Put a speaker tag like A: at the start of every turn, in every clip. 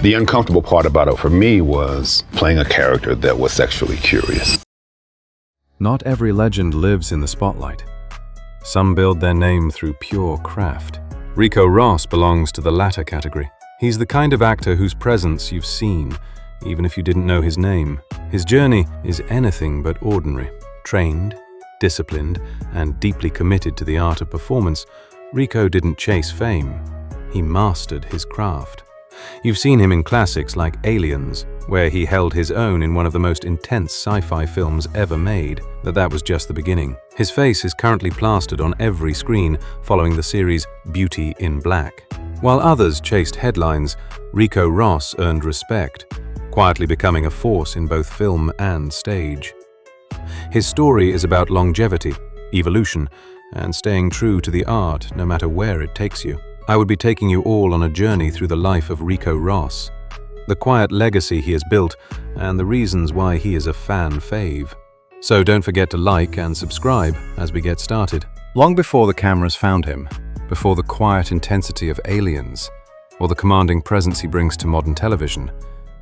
A: The uncomfortable part about it for me was playing a character that was sexually curious.
B: Not every legend lives in the spotlight. Some build their name through pure craft. Rico Ross belongs to the latter category. He's the kind of actor whose presence you've seen, even if you didn't know his name. His journey is anything but ordinary. Trained, disciplined, and deeply committed to the art of performance, Rico didn't chase fame. He mastered his craft. You've seen him in classics like Aliens, where he held his own in one of the most intense sci-fi films ever made. That was just the beginning. His face is currently plastered on every screen following the series Beauty in Black. While others chased headlines, Rico Ross earned respect, quietly becoming a force in both film and stage. His story is about longevity, evolution, and staying true to the art no matter where it takes you. I would be taking you all on a journey through the life of Rico Ross, the quiet legacy he has built, and the reasons why he is a fan fave. So don't forget to like and subscribe as we get started. Long before the cameras found him, before the quiet intensity of Aliens, or the commanding presence he brings to modern television,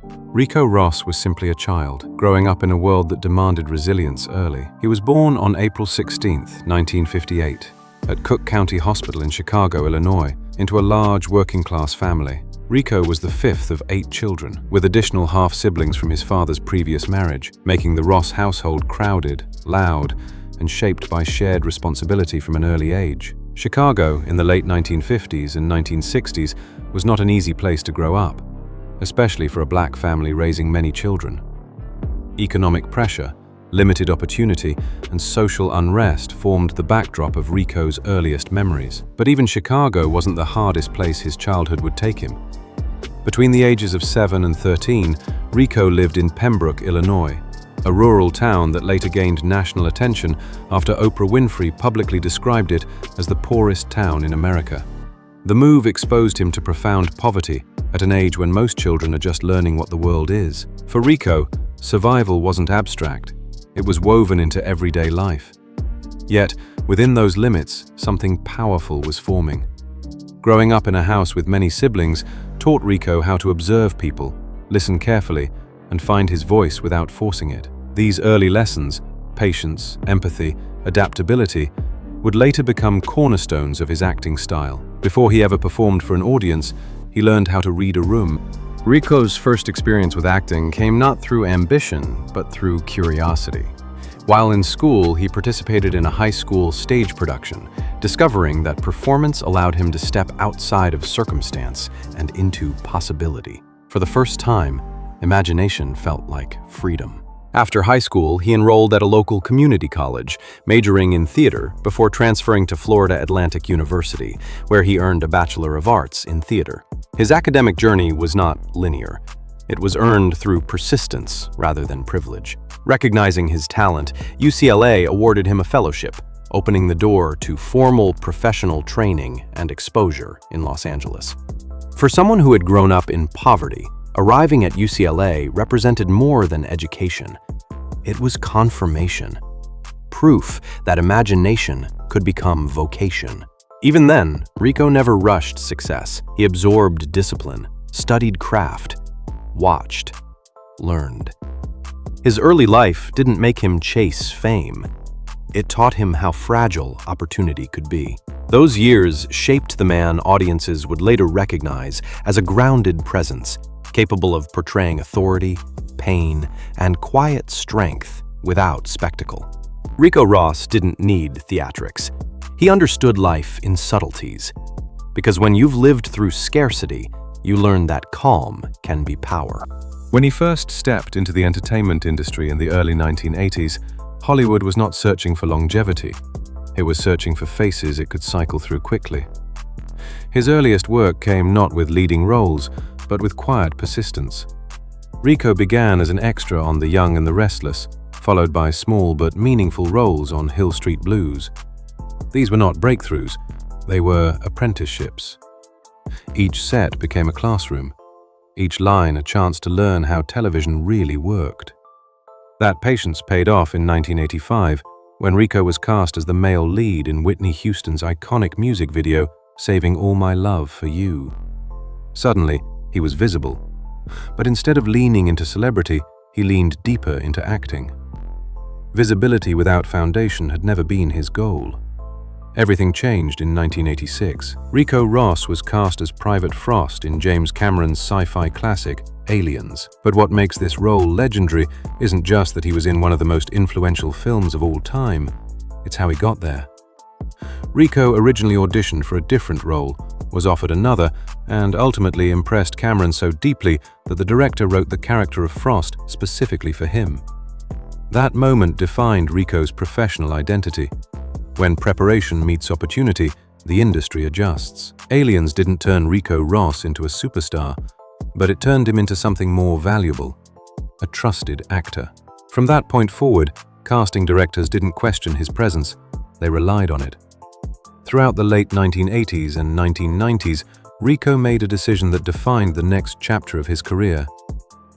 B: Rico Ross was simply a child, growing up in a world that demanded resilience early. He was born on April 16, 1958, at Cook County Hospital in Chicago, Illinois, into a large working-class family. Rico was the fifth of 8 children, with additional half-siblings from his father's previous marriage, making the Ross household crowded, loud, and shaped by shared responsibility from an early age. Chicago, in the late 1950s and 1960s, was not an easy place to grow up, especially for a black family raising many children. Economic pressure, limited opportunity, and social unrest formed the backdrop of Rico's earliest memories. But even Chicago wasn't the hardest place his childhood would take him. Between the ages of 7 and 13, Rico lived in Pembroke, Illinois, a rural town that later gained national attention after Oprah Winfrey publicly described it as the poorest town in America. The move exposed him to profound poverty at an age when most children are just learning what the world is. For Rico, survival wasn't abstract. It was woven into everyday life. Yet, within those limits, something powerful was forming. Growing up in a house with many siblings taught Rico how to observe people, listen carefully, and find his voice without forcing it. These early lessons, patience, empathy, adaptability, would later become cornerstones of his acting style. Before he ever performed for an audience, he learned how to read a room. Rico's first experience with acting came not through ambition, but through curiosity. While in school, he participated in a high school stage production, discovering that performance allowed him to step outside of circumstance and into possibility. For the first time, imagination felt like freedom. After high school, he enrolled at a local community college, majoring in theater before transferring to Florida Atlantic University, where he earned a Bachelor of Arts in theater. His academic journey was not linear. It was earned through persistence rather than privilege. Recognizing his talent, UCLA awarded him a fellowship, opening the door to formal professional training and exposure in Los Angeles. For someone who had grown up in poverty, arriving at UCLA represented more than education. It was confirmation, proof that imagination could become vocation. Even then, Rico never rushed success. He absorbed discipline, studied craft, watched, learned. His early life didn't make him chase fame. It taught him how fragile opportunity could be. Those years shaped the man audiences would later recognize as a grounded presence, capable of portraying authority, pain, and quiet strength without spectacle. Rico Ross didn't need theatrics. He understood life in subtleties, because when you've lived through scarcity, you learn that calm can be power. When he first stepped into the entertainment industry in the early 1980s, Hollywood was not searching for longevity. It was searching for faces it could cycle through quickly. His earliest work came not with leading roles, but with quiet persistence. Rico began as an extra on The Young and the Restless, followed by small but meaningful roles on Hill Street Blues. These were not breakthroughs, they were apprenticeships. Each set became a classroom, each line a chance to learn how television really worked. That patience paid off in 1985, when Rico was cast as the male lead in Whitney Houston's iconic music video, Saving All My Love for You. Suddenly, he was visible, But instead of leaning into celebrity, he leaned deeper into acting. Visibility without foundation had never been his goal. Everything changed in 1986. Rico Ross was cast as Private Frost in James Cameron's sci-fi classic, Aliens. But what makes this role legendary isn't just that he was in one of the most influential films of all time, it's how he got there. Rico originally auditioned for a different role, was offered another, and ultimately impressed Cameron so deeply that the director wrote the character of Frost specifically for him. That moment defined Rico's professional identity. When preparation meets opportunity, the industry adjusts. Aliens didn't turn Rico Ross into a superstar, but it turned him into something more valuable, a trusted actor. From that point forward, casting directors didn't question his presence, they relied on it. Throughout the late 1980s and 1990s, Rico made a decision that defined the next chapter of his career.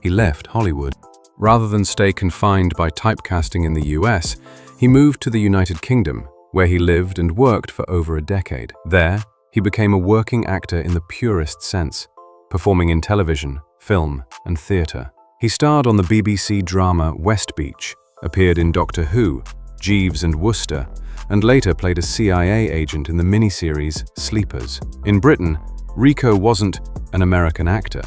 B: He left Hollywood. Rather than stay confined by typecasting in the US, he moved to the United Kingdom, where he lived and worked for over a decade. There, he became a working actor in the purest sense, performing in television, film, and theatre. He starred on the BBC drama West Beach, appeared in Doctor Who, Jeeves and Wooster, and later played a CIA agent in the miniseries Sleepers. In Britain, Rico wasn't an American actor.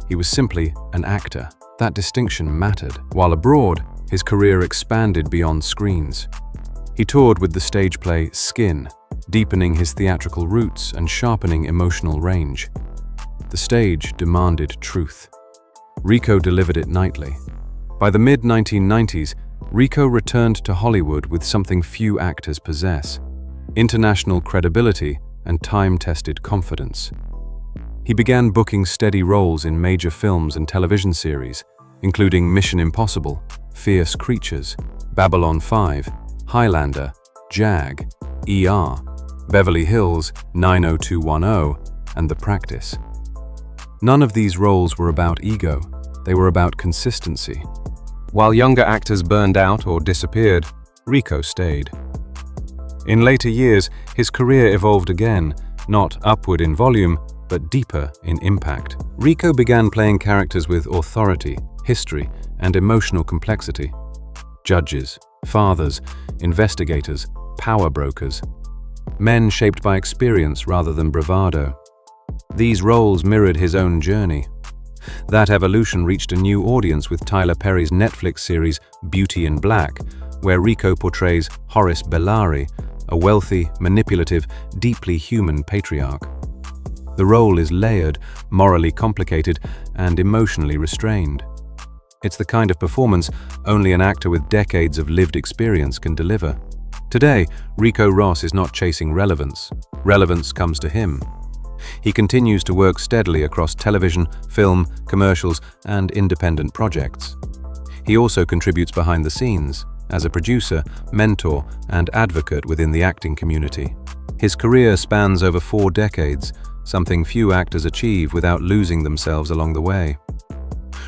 B: He was simply an actor. That distinction mattered. While abroad, his career expanded beyond screens. He toured with the stage play Skin, deepening his theatrical roots and sharpening emotional range. The stage demanded truth. Rico delivered it nightly. By the mid-1990s, Rico returned to Hollywood with something few actors possess: international credibility and time-tested confidence. He began booking steady roles in major films and television series, including Mission Impossible, Fierce Creatures, Babylon 5, Highlander, Jag, ER, Beverly Hills 90210, and The Practice. None of these roles were about ego, they were about consistency. While younger actors burned out or disappeared, Rico stayed. In later years, his career evolved again, not upward in volume, but deeper in impact. Rico began playing characters with authority, history, and emotional complexity. Judges, fathers, investigators, power brokers. Men shaped by experience rather than bravado. These roles mirrored his own journey. That evolution reached a new audience with Tyler Perry's Netflix series Beauty in Black, where Rico portrays Horace Bellari, a wealthy, manipulative, deeply human patriarch. The role is layered, morally complicated, and emotionally restrained. It's the kind of performance only an actor with decades of lived experience can deliver. Today, Rico Ross is not chasing relevance. Relevance comes to him. He continues to work steadily across television, film, commercials, and independent projects. He also contributes behind the scenes, as a producer, mentor, and advocate within the acting community. His career spans over 4 decades, something few actors achieve without losing themselves along the way.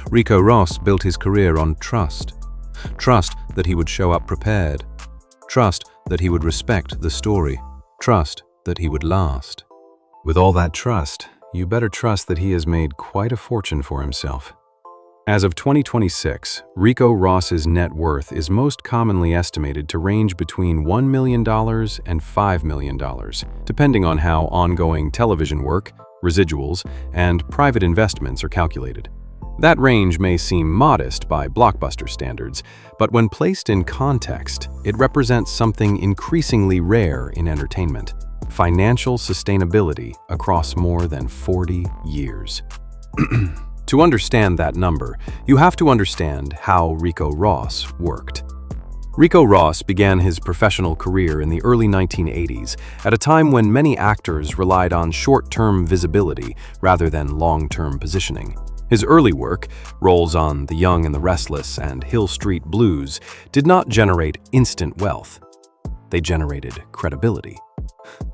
B: Rico Ross built his career on trust. Trust that he would show up prepared. Trust that he would respect the story. Trust that he would last. With all that trust, you better trust that he has made quite a fortune for himself. As of 2026, Rico Ross's net worth is most commonly estimated to range between $1 million and $5 million, depending on how ongoing television work, residuals, and private investments are calculated. That range may seem modest by blockbuster standards, but when placed in context, it represents something increasingly rare in entertainment: financial sustainability across more than 40 years. To understand that number, you have to understand how Rico Ross worked. Rico Ross began his professional career in the early 1980s, at a time when many actors relied on short-term visibility rather than long-term positioning. His early work, roles on The Young and the Restless and Hill Street Blues, did not generate instant wealth. They generated credibility.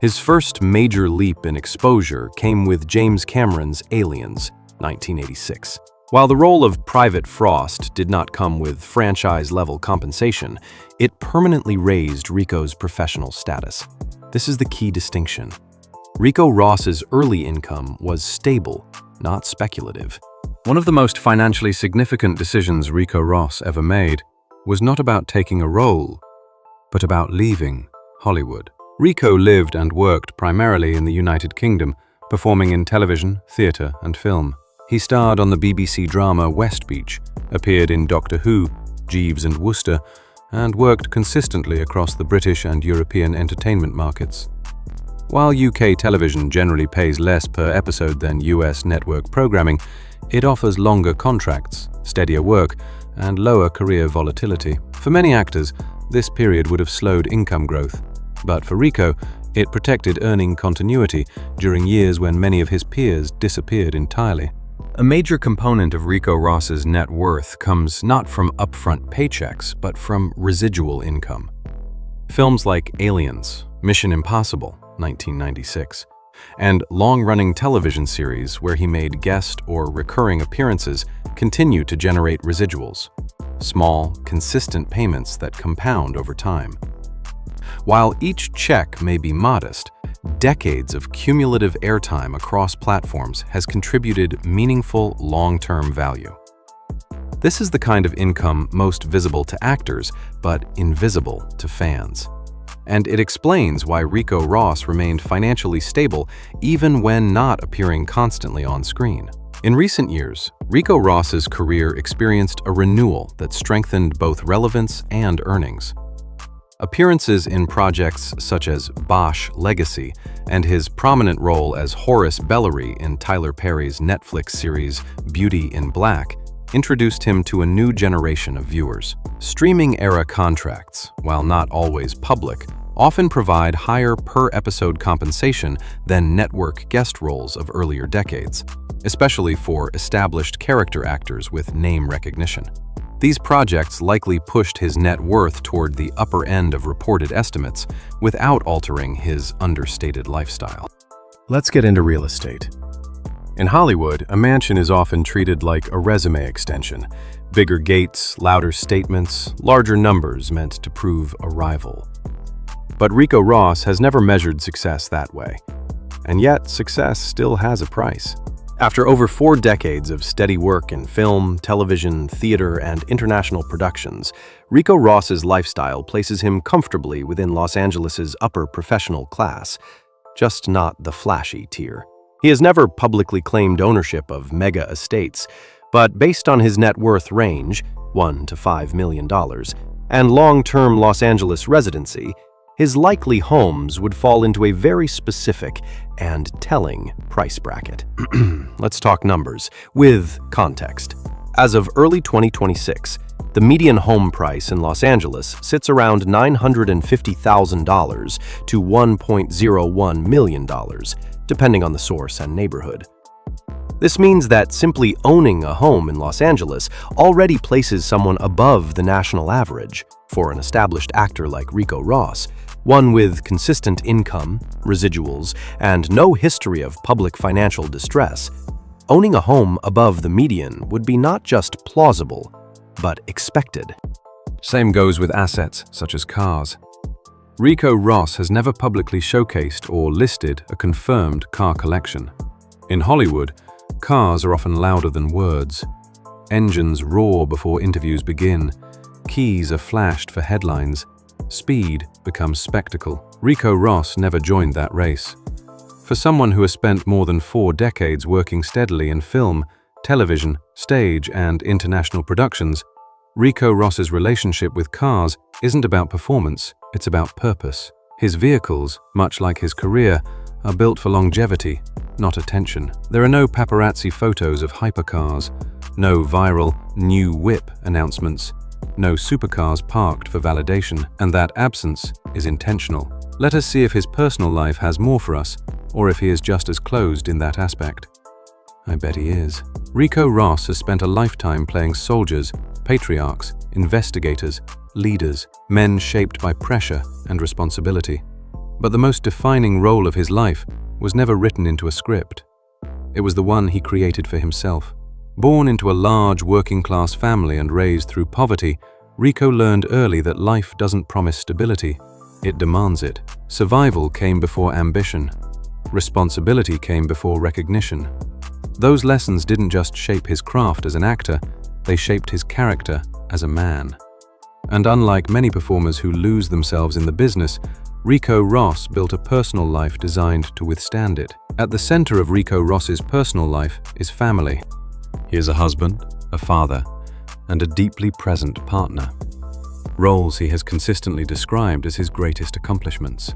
B: His first major leap in exposure came with James Cameron's Aliens, 1986. While the role of Private Frost did not come with franchise-level compensation, it permanently raised Rico's professional status. This is the key distinction. Rico Ross's early income was stable, not speculative. One of the most financially significant decisions Rico Ross ever made was not about taking a role, but about leaving Hollywood. Rico lived and worked primarily in the United Kingdom, performing in television, theatre, and film. He starred on the BBC drama West Beach, appeared in Doctor Who, Jeeves and Wooster, and worked consistently across the British and European entertainment markets. While UK television generally pays less per episode than US network programming, it offers longer contracts, steadier work, and lower career volatility. For many actors, this period would have slowed income growth. But for Rico, it protected earning continuity during years when many of his peers disappeared entirely. A major component of Rico Ross's net worth comes not from upfront paychecks, but from residual income. Films like Aliens, Mission Impossible, 1996, and long-running television series where he made guest or recurring appearances continue to generate residuals, small, consistent payments that compound over time. While each check may be modest, decades of cumulative airtime across platforms has contributed meaningful long-term value. This is the kind of income most visible to actors, but invisible to fans. And it explains why Rico Ross remained financially stable even when not appearing constantly on screen. In recent years, Rico Ross's career experienced a renewal that strengthened both relevance and earnings. Appearances in projects such as Bosch Legacy and his prominent role as Horace Bellery in Tyler Perry's Netflix series Beauty in Black introduced him to a new generation of viewers. Streaming-era contracts, while not always public, often provide higher per-episode compensation than network guest roles of earlier decades, especially for established character actors with name recognition. These projects likely pushed his net worth toward the upper end of reported estimates without altering his understated lifestyle.
C: Let's get into real estate. In Hollywood, a mansion is often treated like a resume extension. Bigger gates, louder statements, larger numbers meant to prove a rival. But Rico Ross has never measured success that way. And yet, success still has a price. After over 4 decades of steady work in film, television, theater, and international productions, Rico Ross's lifestyle places him comfortably within Los Angeles's upper professional class, just not the flashy tier. He has never publicly claimed ownership of mega estates, but based on his net worth range, $1 to $5 million, and long-term Los Angeles residency, his likely homes would fall into a very specific and telling price bracket. Let's talk numbers, with context. As of early 2026, the median home price in Los Angeles sits around $950,000 to $1.01 million, depending on the source and neighborhood. This means that simply owning a home in Los Angeles already places someone above the national average. For an established actor like Rico Ross, one with consistent income, residuals, and no history of public financial distress, owning a home above the median would be not just plausible, but expected.
B: Same goes with assets such as cars. Rico Ross has never publicly showcased or listed a confirmed car collection. In Hollywood, cars are often louder than words. Engines roar before interviews begin. Keys are flashed for headlines. Speed becomes spectacle. Rico Ross never joined that race. For someone who has spent more than 4 decades working steadily in film, television, stage, and international productions, Rico Ross's relationship with cars isn't about performance, it's about purpose. His vehicles, much like his career, are built for longevity, not attention. There are no paparazzi photos of hypercars, no viral new whip announcements, no supercars parked for validation, and that absence is intentional. Let us see if his personal life has more for us, or if he is just as closed in that aspect. I bet he is. Rico Ross has spent a lifetime playing soldiers, patriarchs, investigators, leaders, men shaped by pressure and responsibility. But the most defining role of his life was never written into a script. It was the one he created for himself. Born into a large working-class family and raised through poverty, Rico learned early that life doesn't promise stability, it demands it. Survival came before ambition. Responsibility came before recognition. Those lessons didn't just shape his craft as an actor, they shaped his character as a man. And unlike many performers who lose themselves in the business, Rico Ross built a personal life designed to withstand it. At the center of Rico Ross's personal life is family. He is a husband, a father, and a deeply present partner. Roles he has consistently described as his greatest accomplishments.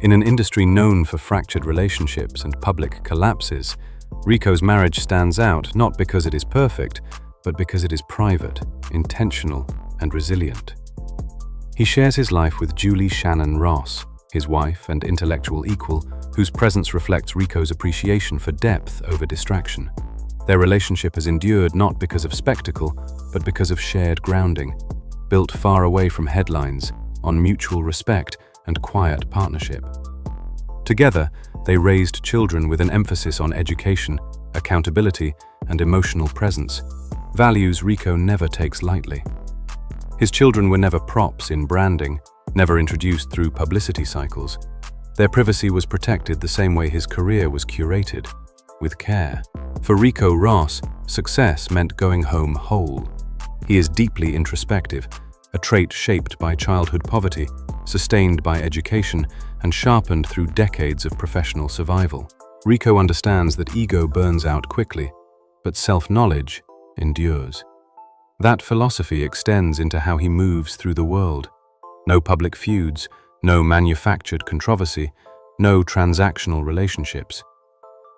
B: In an industry known for fractured relationships and public collapses, Rico's marriage stands out not because it is perfect, but because it is private, intentional, and resilient. He shares his life with Julie Shannon Ross, his wife and intellectual equal, whose presence reflects Rico's appreciation for depth over distraction. Their relationship has endured not because of spectacle, but because of shared grounding, built far away from headlines, on mutual respect and quiet partnership. Together, they raised children with an emphasis on education, accountability, and emotional presence, values Rico never takes lightly. His children were never props in branding, never introduced through publicity cycles. Their privacy was protected the same way his career was curated, with care. For Rico Ross, success meant going home whole. He is deeply introspective, a trait shaped by childhood poverty, sustained by education, and sharpened through decades of professional survival. Rico understands that ego burns out quickly, but self-knowledge endures. That philosophy extends into how he moves through the world. No public feuds, no manufactured controversy, no transactional relationships.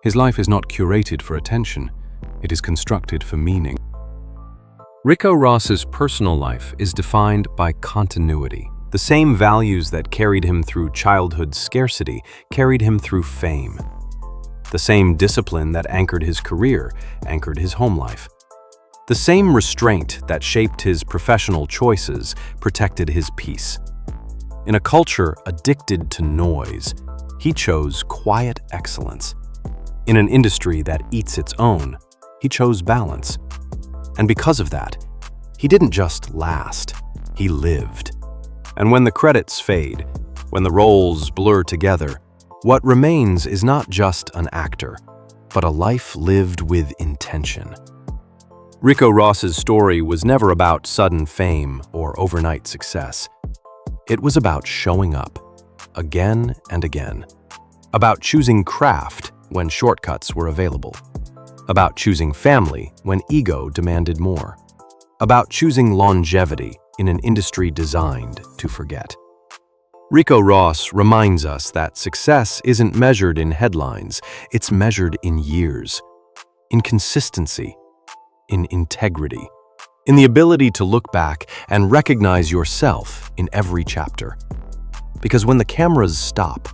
B: His life is not curated for attention, it is constructed for meaning. Rico Ross's personal life is defined by continuity. The same values that carried him through childhood scarcity carried him through fame. The same discipline that anchored his career anchored his home life. The same restraint that shaped his professional choices protected his peace. In a culture addicted to noise, he chose quiet excellence. In an industry that eats its own, he chose balance. And because of that, he didn't just last, he lived. And when the credits fade, when the roles blur together, what remains is not just an actor, but a life lived with intention. Rico Ross's story was never about sudden fame or overnight success. It was about showing up, again and again. About choosing craft when shortcuts were available. About choosing family when ego demanded more. About choosing longevity in an industry designed to forget. Rico Ross reminds us that success isn't measured in headlines, it's measured in years, in consistency, in integrity, in the ability to look back and recognize yourself in every chapter. Because when the cameras stop,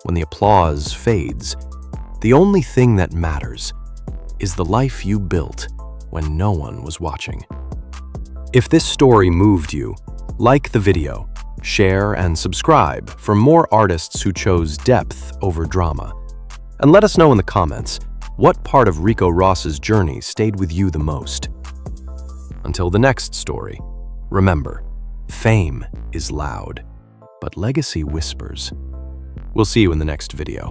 B: when the applause fades, the only thing that matters is the life you built when no one was watching. If this story moved you, like the video, share and subscribe for more artists who chose depth over drama. And let us know in the comments what part of Rico Ross's journey stayed with you the most. Until the next story, remember, fame is loud, but legacy whispers. We'll see you in the next video.